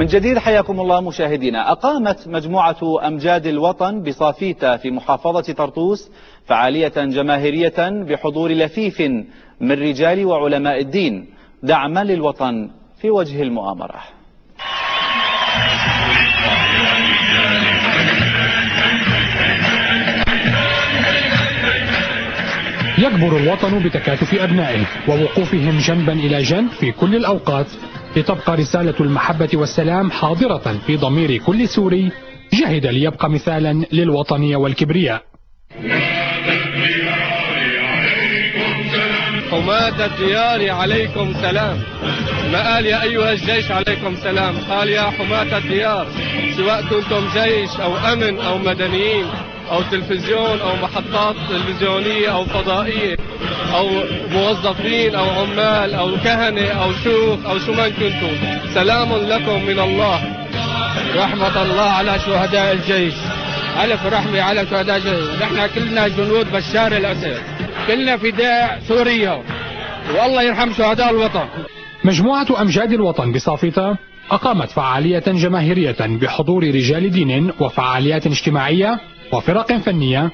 من جديد حياكم الله مشاهدينا. أقامت مجموعة أمجاد الوطن بصافيتا في محافظة طرطوس فعالية جماهيرية بحضور لفيف من رجال وعلماء الدين دعما للوطن في وجه المؤامرة. يكبر الوطن بتكاتف أبنائه ووقوفهم جنبا إلى جنب في كل الأوقات لتبقى رسالة المحبة والسلام حاضرة في ضمير كل سوري جهد ليبقى مثالا للوطنية والكبرياء. حماة الديار عليكم سلام، ما قال يا أيها الجيش عليكم سلام، قال يا حماة الديار، سواء كنتم جيش أو أمن أو مدنيين أو تلفزيون أو محطات تلفزيونية أو فضائية أو موظفين أو عمال أو كهنة أو شيوخ أو شو ما كنتم، سلام لكم من الله. رحمة الله على شهداء الجيش، ألف رحمة على شهداء الجيش. نحن كلنا جنود بشار الأسد، كلنا فداء سوريا، والله يرحم شهداء الوطن. مجموعة أمجاد الوطن بصافيتا أقامت فعالية جماهيرية بحضور رجال دين وفعاليات اجتماعية وفرق فنية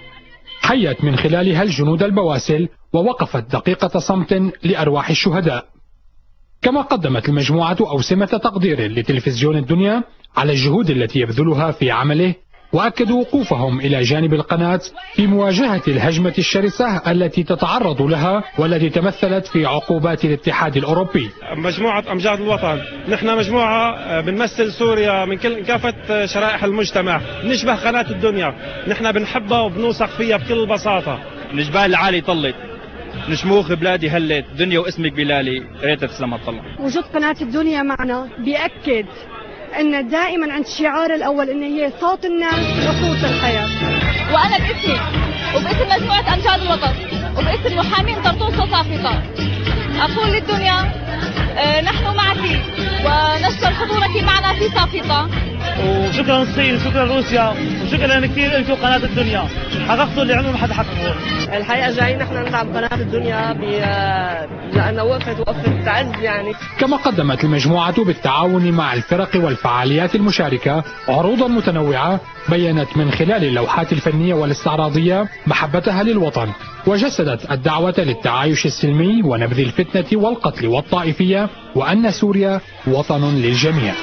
حيت من خلالها الجنود البواسل ووقفت دقيقة صمت لأرواح الشهداء. كما قدمت المجموعة أوسمة تقدير لتلفزيون الدنيا على الجهود التي يبذلها في عمله، وأكدوا وقوفهم إلى جانب القناة في مواجهة الهجمة الشرسة التي تتعرض لها والتي تمثلت في عقوبات الاتحاد الأوروبي. مجموعة أمجاد الوطن نحن مجموعة بنمثل سوريا من كافة شرائح المجتمع، نشبه قناة الدنيا، نحن بنحبها وبنوثق فيها بكل بساطة. الجبال العالي طلت، نشموخ بلادي هلت، دنيا واسمك بلالي، ريت تسلم الطلع. وجود قناة الدنيا معنا بيأكد ان دائما عند الشعار الاول ان هي صوت الناس وصوت الحياه. وانا باسمي وباسم مجموعه امجاد الوطن وباسم محامين طرطوس وصافيتا اقول للدنيا نحن معك ونشكر حضورك معنا في صافيتا. وشكرا الصين وشكرا روسيا وشكرا كثير لكم قناه الدنيا، حققتوا اللي عمره ما حدا حققه. الحقيقه جايين نحن ندعم قناه الدنيا لانها وقفت تعز يعني. كما قدمت المجموعة بالتعاون مع الفرق والفعاليات المشاركة عروضا متنوعة بيّنت من خلال اللوحات الفنية والاستعراضية محبتها للوطن، وجسدت الدعوة للتعايش السلمي ونبذ الفتنة والقتل والطائفية، وأن سوريا وطن للجميع.